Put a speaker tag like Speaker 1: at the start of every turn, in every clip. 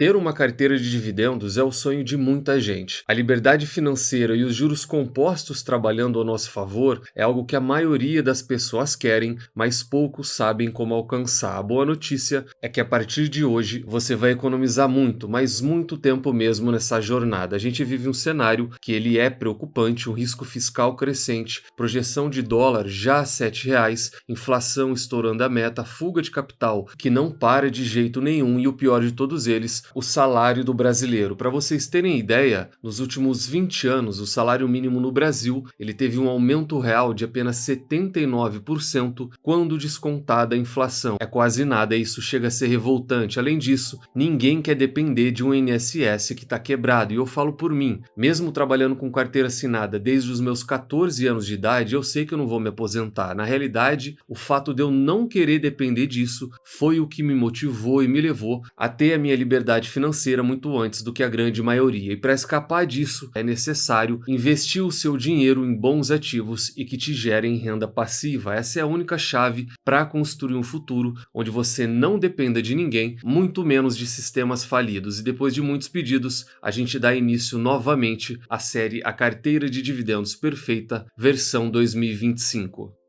Speaker 1: Ter uma carteira de dividendos é o sonho de muita gente. A liberdade financeira e os juros compostos trabalhando ao nosso favor é algo que a maioria das pessoas querem, mas poucos sabem como alcançar. A boa notícia é que a partir de hoje você vai economizar muito, mas muito tempo mesmo nessa jornada. A gente vive um cenário que ele é preocupante, um risco fiscal crescente, projeção de dólar já a R$ 7, inflação estourando a meta, fuga de capital que não para de jeito nenhum e o pior de todos eles, o salário do brasileiro. Para vocês terem ideia, nos últimos 20 anos, o salário mínimo no Brasil ele teve um aumento real de apenas 79% quando descontada a inflação. É quase nada, isso chega a ser revoltante. Além disso, ninguém quer depender de um INSS que está quebrado. E eu falo por mim, mesmo trabalhando com carteira assinada desde os meus 14 anos de idade, eu sei que eu não vou me aposentar. Na realidade, o fato de eu não querer depender disso foi o que me motivou e me levou a ter a minha liberdade financeira muito antes do que a grande maioria. E para escapar disso, é necessário investir o seu dinheiro em bons ativos e que te gerem renda passiva. Essa é a única chave para construir um futuro onde você não dependa de ninguém, muito menos de sistemas falidos. E depois de muitos pedidos, a gente dá início novamente à série A Carteira de Dividendos Perfeita, versão 2025.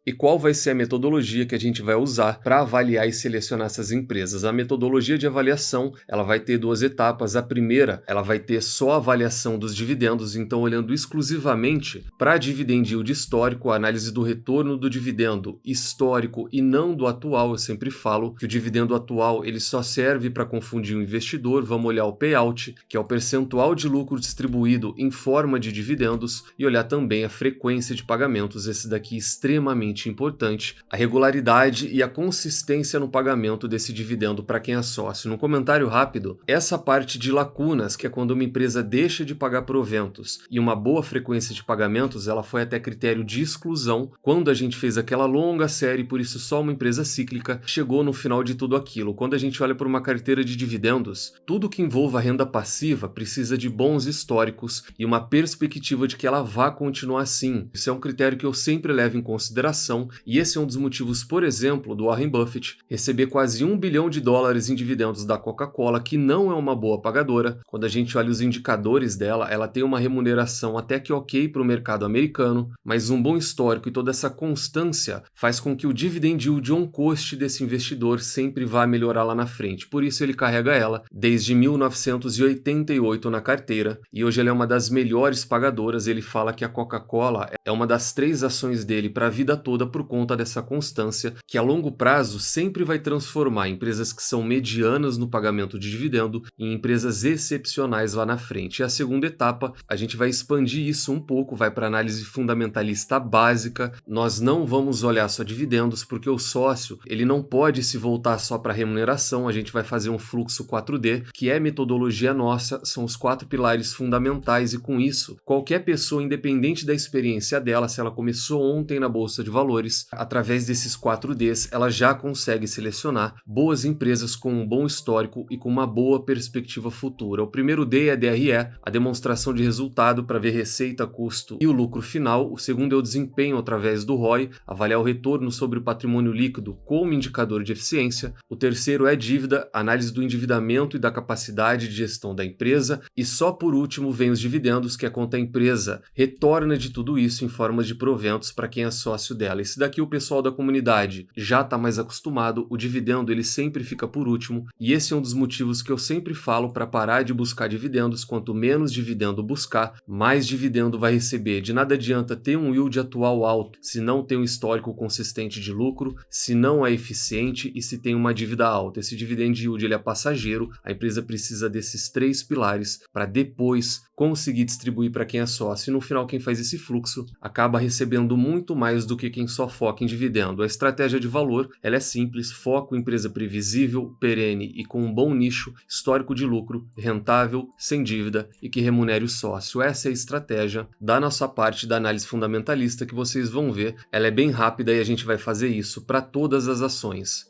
Speaker 1: E qual vai ser a metodologia que a gente vai usar para avaliar e selecionar essas empresas? A metodologia de avaliação, ela vai ter duas etapas. A primeira, ela vai ter só a avaliação dos dividendos, então olhando exclusivamente para dividend yield histórico, a análise do retorno do dividendo histórico e não do atual. Eu sempre falo que o dividendo atual, ele só serve para confundir o investidor. Vamos olhar o payout, que é o percentual de lucro distribuído em forma de dividendos, e olhar também a frequência de pagamentos, esse daqui é extremamente importante, a regularidade e a consistência no pagamento desse dividendo para quem é sócio. No comentário rápido, essa parte de lacunas, que é quando uma empresa deixa de pagar proventos e uma boa frequência de pagamentos, ela foi até critério de exclusão quando a gente fez aquela longa série, por isso só uma empresa cíclica chegou no final de tudo aquilo. Quando a gente olha para uma carteira de dividendos, tudo que envolva renda passiva precisa de bons históricos e uma perspectiva de que ela vá continuar assim. Isso é um critério que eu sempre levo em consideração. E esse é um dos motivos, por exemplo, do Warren Buffett receber quase US$ 1 bilhão em dividendos da Coca-Cola, que não é uma boa pagadora. Quando a gente olha os indicadores dela, ela tem uma remuneração até que ok para o mercado americano, mas um bom histórico e toda essa constância faz com que o dividend yield on cost desse investidor sempre vá melhorar lá na frente. Por isso ele carrega ela desde 1988 na carteira e hoje ela é uma das melhores pagadoras. Ele fala que a Coca-Cola é uma das 3 ações dele para a vida toda por conta dessa constância, que a longo prazo sempre vai transformar empresas que são medianas no pagamento de dividendo em empresas excepcionais lá na frente. E a segunda etapa, a gente vai expandir isso um pouco, vai para análise fundamentalista básica. Nós não vamos olhar só dividendos, porque o sócio ele não pode se voltar só para remuneração. A gente vai fazer um fluxo 4D, que é metodologia nossa, são os 4 pilares fundamentais, e com isso, qualquer pessoa, independente da experiência dela, se ela começou ontem na Bolsa de Valores, através desses 4Ds, ela já consegue selecionar boas empresas com um bom histórico e com uma boa perspectiva futura. O primeiro D é DRE, a demonstração de resultado para ver receita, custo e o lucro final. O segundo é o desempenho através do ROI, avaliar o retorno sobre o patrimônio líquido como indicador de eficiência. O terceiro é dívida, análise do endividamento e da capacidade de gestão da empresa. E só por último vem os dividendos, que é quanto a empresa retorna de tudo isso em formas de proventos para quem é sócio dela. Esse daqui o pessoal da comunidade já está mais acostumado, o dividendo ele sempre fica por último, e esse é um dos motivos que eu sempre falo para parar de buscar dividendos. Quanto menos dividendo buscar, mais dividendo vai receber. De nada adianta ter um yield atual alto se não tem um histórico consistente de lucro, se não é eficiente e se tem uma dívida alta. Esse dividend yield ele é passageiro, a empresa precisa desses 3 pilares para depois conseguir distribuir para quem é sócio, e no final quem faz esse fluxo acaba recebendo muito mais do que quem só foca em dividendo. A estratégia de valor ela é simples: foco em empresa previsível, perene e com um bom nicho, histórico de lucro, rentável, sem dívida e que remunere o sócio. Essa é a estratégia da nossa parte da análise fundamentalista, que vocês vão ver, ela é bem rápida e a gente vai fazer isso para todas as ações.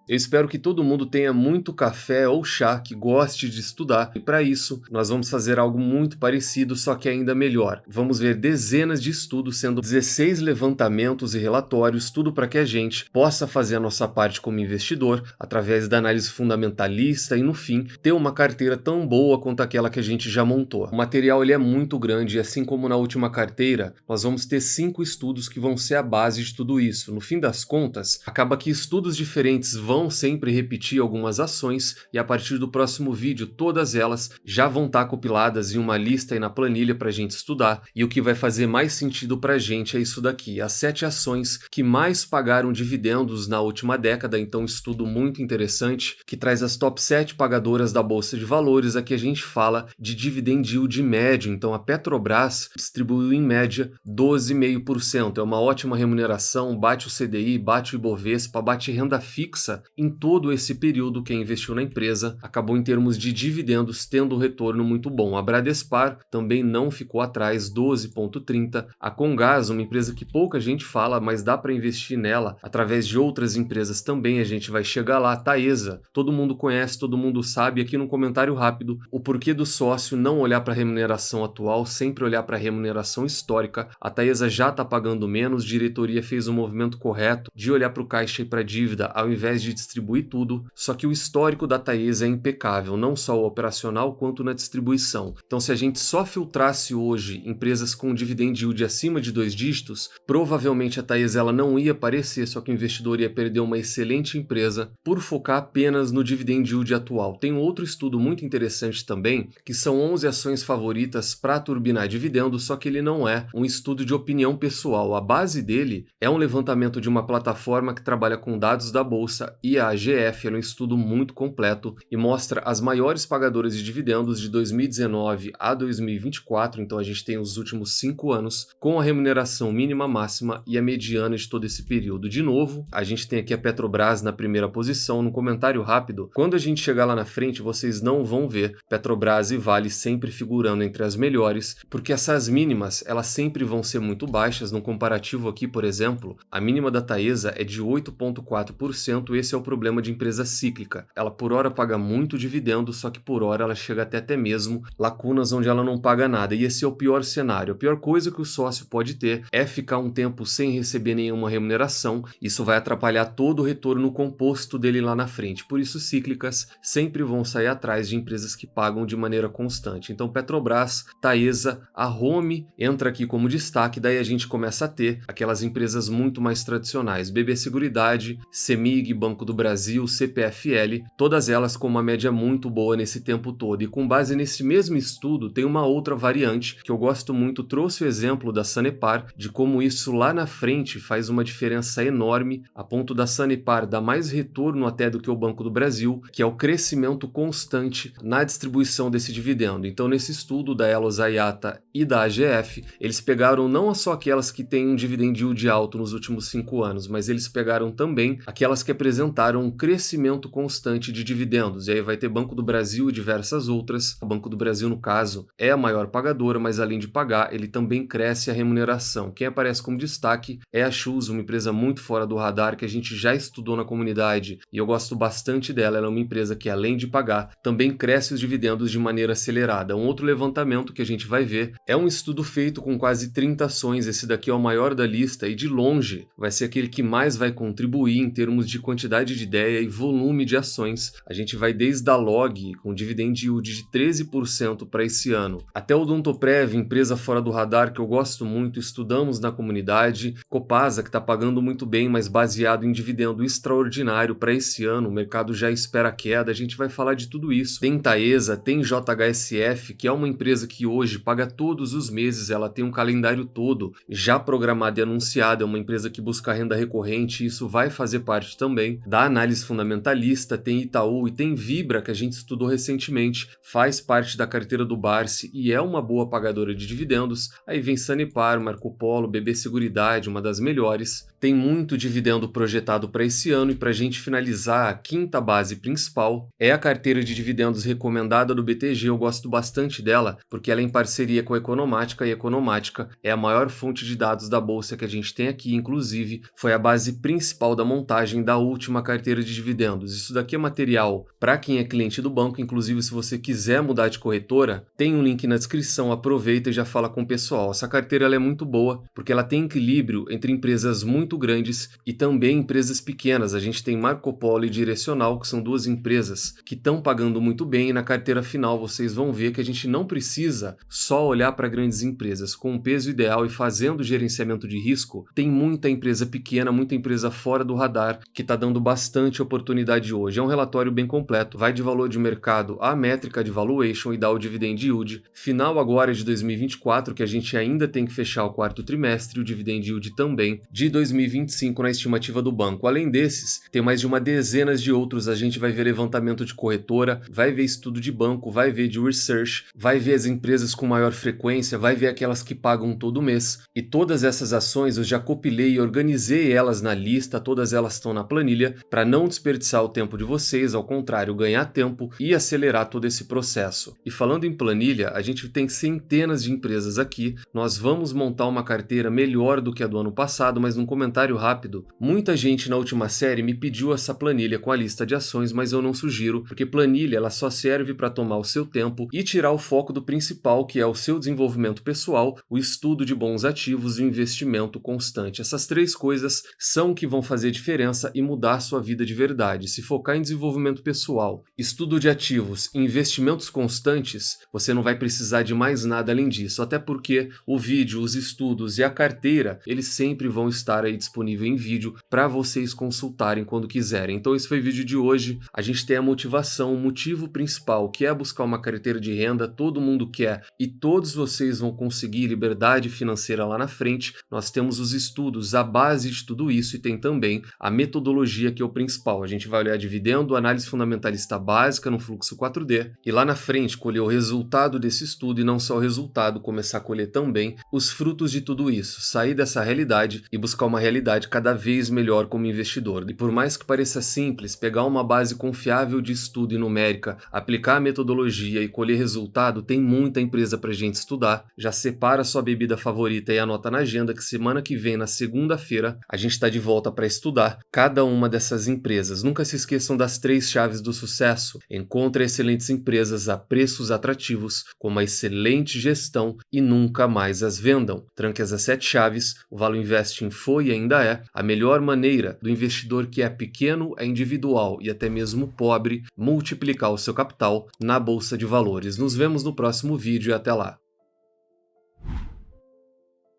Speaker 1: Eu espero que todo mundo tenha muito café ou chá, que goste de estudar, e para isso nós vamos fazer algo muito parecido, só que ainda melhor. Vamos ver dezenas de estudos, sendo 16 levantamentos e relatórios, tudo para que a gente possa fazer a nossa parte como investidor, através da análise fundamentalista e no fim ter uma carteira tão boa quanto aquela que a gente já montou. O material ele é muito grande e assim como na última carteira, nós vamos ter 5 estudos que vão ser a base de tudo isso. No fim das contas, acaba que estudos diferentes vão sempre repetir algumas ações e a partir do próximo vídeo todas elas já vão estar compiladas em uma lista e na planilha para a gente estudar, e o que vai fazer mais sentido para a gente é isso daqui, as 7 ações que mais pagaram dividendos na última década. Então estudo muito interessante que traz as top 7 pagadoras da Bolsa de Valores. Aqui a gente fala de dividend yield médio, então a Petrobras distribuiu em média 12,5%, é uma ótima remuneração, bate o CDI, bate o Ibovespa, bate renda fixa. Em todo esse período, quem investiu na empresa acabou em termos de dividendos tendo um retorno muito bom. A Bradespar também não ficou atrás, 12,30%. A Comgás, uma empresa que pouca gente fala, mas dá para investir nela através de outras empresas também, a gente vai chegar lá. Taesa, todo mundo conhece, todo mundo sabe. Aqui no comentário rápido, o porquê do sócio não olhar para a remuneração atual, sempre olhar para a remuneração histórica. A Taesa já está pagando menos, a diretoria fez o movimento correto de olhar para o caixa e para a dívida ao invés de distribuir tudo, só que o histórico da Taesa é impecável, não só o operacional quanto na distribuição. Então se a gente só filtrasse hoje empresas com dividend yield acima de 2 dígitos, provavelmente a Taesa ela não ia aparecer, só que o investidor ia perder uma excelente empresa por focar apenas no dividend yield atual. Tem um outro estudo muito interessante também, que são 11 ações favoritas para turbinar dividendos, só que ele não é um estudo de opinião pessoal. A base dele é um levantamento de uma plataforma que trabalha com dados da bolsa, e a AGF é um estudo muito completo e mostra as maiores pagadoras de dividendos de 2019 a 2024, então a gente tem os últimos 5 anos, com a remuneração mínima, máxima e a mediana de todo esse período. De novo, a gente tem aqui a Petrobras na primeira posição. No comentário rápido, quando a gente chegar lá na frente, vocês não vão ver Petrobras e Vale sempre figurando entre as melhores, porque essas mínimas, elas sempre vão ser muito baixas. No comparativo aqui, por exemplo, a mínima da Taesa é de 8,4%, esse é o problema de empresa cíclica. Ela por hora paga muito dividendo, só que por hora ela chega até mesmo lacunas onde ela não paga nada, e esse é o pior cenário. A pior coisa que o sócio pode ter é ficar um tempo sem receber nenhuma remuneração. Isso vai atrapalhar todo o retorno composto dele lá na frente. Por isso cíclicas sempre vão sair atrás de empresas que pagam de maneira constante. Então Petrobras, Taesa, a Home entra aqui como destaque, daí a gente começa a ter aquelas empresas muito mais tradicionais, BB Seguridade, CEMIG, Banco do Brasil, CPFL, todas elas com uma média muito boa nesse tempo todo. E com base nesse mesmo estudo, tem uma outra variante que eu gosto muito, trouxe o exemplo da Sanepar, de como isso lá na frente faz uma diferença enorme, a ponto da Sanepar dar mais retorno até do que o Banco do Brasil, que é o crescimento constante na distribuição desse dividendo. Então nesse estudo da Elos Hayata e da AGF, eles pegaram não só aquelas que têm um dividend yield alto nos últimos 5 anos, mas eles pegaram também aquelas que apresentaram um crescimento constante de dividendos. E aí vai ter Banco do Brasil e diversas outras. O Banco do Brasil, no caso, é a maior pagadora, mas além de pagar, ele também cresce a remuneração. Quem aparece como destaque é a Chus, uma empresa muito fora do radar que a gente já estudou na comunidade e eu gosto bastante dela. Ela é uma empresa que, além de pagar, também cresce os dividendos de maneira acelerada. Um outro levantamento que a gente vai ver é um estudo feito com quase 30 ações. Esse daqui é o maior da lista e de longe vai ser aquele que mais vai contribuir em termos de quantidade de ideia e volume de ações. A gente vai desde a Log, com dividend yield de 13% para esse ano, até o Odontoprev, empresa fora do radar que eu gosto muito, estudamos na comunidade, Copasa, que está pagando muito bem, mas baseado em dividendo extraordinário para esse ano, o mercado já espera queda, a gente vai falar de tudo isso. Tem Taesa, tem JHSF, que é uma empresa que hoje paga todos os meses, ela tem um calendário todo já programado e anunciado, é uma empresa que busca renda recorrente, e isso vai fazer parte também da análise fundamentalista. Tem Itaú e tem Vibra, que a gente estudou recentemente, faz parte da carteira do Barsi e é uma boa pagadora de dividendos. Aí vem Sanepar, Marco Polo, BB Seguridade, uma das melhores. Tem muito dividendo projetado para esse ano, e para a gente finalizar, a quinta base principal é a carteira de dividendos recomendada do BTG. Eu gosto bastante dela porque ela é em parceria com a Economática, e a Economática é a maior fonte de dados da bolsa que a gente tem aqui, inclusive foi a base principal da montagem da última uma carteira de dividendos. Isso daqui é material para quem é cliente do banco, inclusive se você quiser mudar de corretora, tem um link na descrição, aproveita e já fala com o pessoal. Essa carteira ela é muito boa, porque ela tem equilíbrio entre empresas muito grandes e também empresas pequenas. A gente tem Marco Polo e Direcional, que são duas empresas que estão pagando muito bem, e na carteira final vocês vão ver que a gente não precisa só olhar para grandes empresas. Com o peso ideal e fazendo gerenciamento de risco, tem muita empresa pequena, muita empresa fora do radar, que está dando bastante oportunidade hoje. É um relatório bem completo, vai de valor de mercado à métrica de valuation e dá o dividend yield. Final agora de 2024, que a gente ainda tem que fechar o quarto trimestre, o dividend yield também, de 2025 na estimativa do banco. Além desses, tem mais de uma dezena de outros. A gente vai ver levantamento de corretora, vai ver estudo de banco, vai ver de research, vai ver as empresas com maior frequência, vai ver aquelas que pagam todo mês. E todas essas ações eu já compilei e organizei elas na lista, todas elas estão na planilha, para não desperdiçar o tempo de vocês, ao contrário, ganhar tempo e acelerar todo esse processo. E falando em planilha, a gente tem centenas de empresas aqui, nós vamos montar uma carteira melhor do que a do ano passado, mas num comentário rápido, muita gente na última série me pediu essa planilha com a lista de ações, mas eu não sugiro, porque planilha ela só serve para tomar o seu tempo e tirar o foco do principal, que é o seu desenvolvimento pessoal, o estudo de bons ativos e o investimento constante. Essas três coisas são o que vão fazer diferença e mudar a sua vida de verdade. Se focar em desenvolvimento pessoal, estudo de ativos e investimentos constantes, você não vai precisar de mais nada além disso, até porque o vídeo, os estudos e a carteira, eles sempre vão estar aí disponível em vídeo para vocês consultarem quando quiserem. Então esse foi o vídeo de hoje. A gente tem a motivação, o motivo principal, que é buscar uma carteira de renda, todo mundo quer e todos vocês vão conseguir liberdade financeira lá na frente. Nós temos os estudos, a base de tudo isso, e tem também a metodologia, que é o principal. A gente vai olhar dividendo, análise fundamentalista básica no fluxo 4D e lá na frente colher o resultado desse estudo, e não só o resultado, começar a colher também os frutos de tudo isso, sair dessa realidade e buscar uma realidade cada vez melhor como investidor. E por mais que pareça simples, pegar uma base confiável de estudo e numérica, aplicar a metodologia e colher resultado, tem muita empresa pra gente estudar. Já separa sua bebida favorita e anota na agenda que semana que vem, na segunda-feira, a gente está de volta para estudar cada uma dessas empresas. Nunca se esqueçam das 3 chaves do sucesso. Encontre excelentes empresas a preços atrativos, com uma excelente gestão e nunca mais as vendam. Tranque as 7 chaves. O Valor Investing foi e ainda é a melhor maneira do investidor que é pequeno, é individual e até mesmo pobre multiplicar o seu capital na Bolsa de Valores. Nos vemos no próximo vídeo e até lá.